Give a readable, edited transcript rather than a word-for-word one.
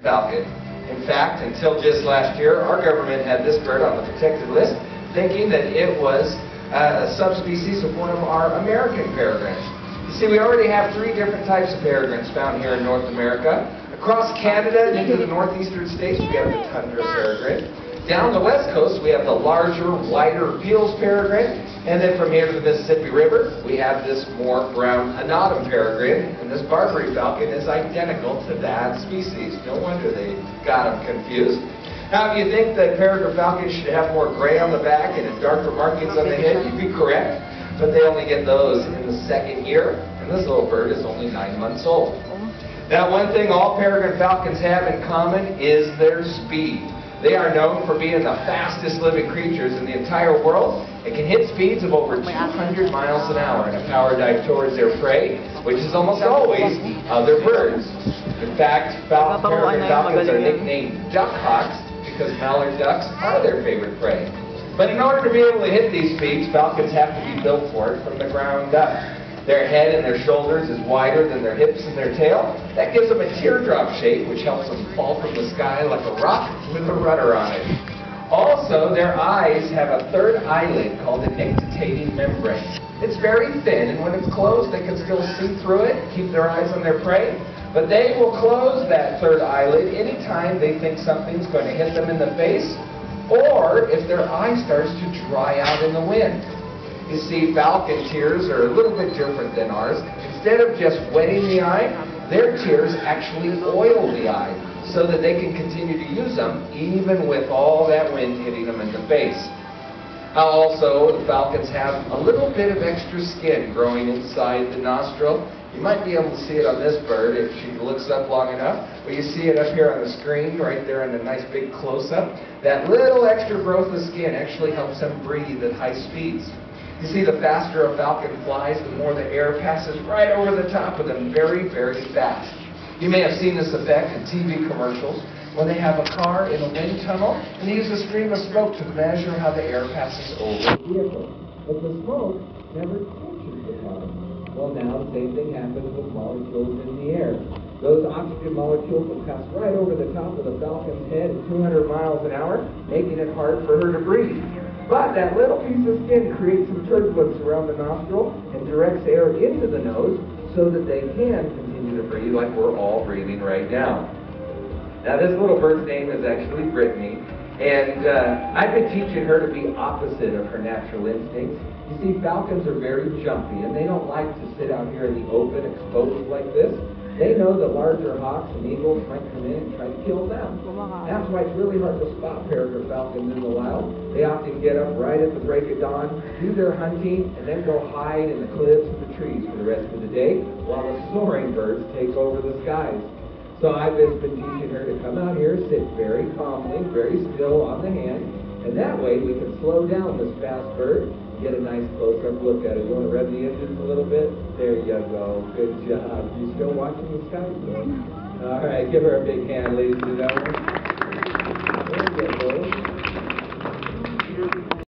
falcon. In fact, until just last year, our government had this bird on the protected list, thinking that it was a subspecies of one of our American peregrines. You see, we already have 3 different types of peregrines found here in North America. Across Canada and into the northeastern states, we have the tundra peregrine. Down the west coast, we have the larger, wider Peale's peregrine. And then from here to the Mississippi River, we have this more brown Anodem peregrine. And this Barbary falcon is identical to that species. No wonder they got them confused. Now, if you think that peregrine falcons should have more gray on the back and darker markings on the head, you'd be correct. But they only get those in the 2nd year. And this little bird is only 9 months old. Now, one thing all peregrine falcons have in common is their speed. They are known for being the fastest living creatures in the entire world. It can hit speeds of over 200 miles an hour in a power dive towards their prey, which is almost always other birds. In fact, peregrine falcons are nicknamed duck hawks because mallard ducks are their favorite prey. But in order to be able to hit these speeds, falcons have to be built for it from the ground up. Their head and their shoulders is wider than their hips and their tail. That gives them a teardrop shape, which helps them fall from the sky like a rock with a rudder on it. Also, their eyes have a 3rd eyelid called a nictitating membrane. It's very thin, and when it's closed, they can still see through it, keep their eyes on their prey. But they will close that 3rd eyelid anytime they think something's going to hit them in the face, or if their eye starts to dry out in the wind. You see, falcon tears are a little bit different than ours. Instead of just wetting the eye, their tears actually oil the eye so that they can continue to use them even with all that wind hitting them in the face. Also, the falcons have a little bit of extra skin growing inside the nostril. You might be able to see it on this bird if she looks up long enough, but you see it up here on the screen right there in a nice big close-up. That little extra growth of skin actually helps them breathe at high speeds. You see, the faster a falcon flies, the more the air passes right over the top of them very, very fast. You may have seen this effect in TV commercials when they have a car in a wind tunnel and they use a stream of smoke to measure how the air passes over the vehicle. But the smoke never touches the car. Well, now the same thing happens with molecules in the air. Those oxygen molecules will pass right over the top of the falcon's head at 200 miles an hour, making it hard for her to breathe. But that little piece of skin creates some turbulence around the nostril and directs air into the nose so that they can continue to breathe like we're all breathing right now. Now, this little bird's name is actually Brittany, and I've been teaching her to be opposite of her natural instincts. You see, falcons are very jumpy, and they don't like to sit out here in the open, exposed like this. They know that larger hawks and eagles might come in and try to kill them. That's why it's really hard to spot peregrine falcons in the wild. They often get up right at the break of dawn, do their hunting, and then go hide in the cliffs and the trees for the rest of the day, while the soaring birds take over the skies. So I've just been teaching her to come out here, sit very calmly, very still on the hand, and that way we can slow down this fast bird, get a nice close-up look at it. You want to rev the engines a little bit? There you go. Good job. You still watching the sky? All right, give her a big hand, ladies and gentlemen. There you go.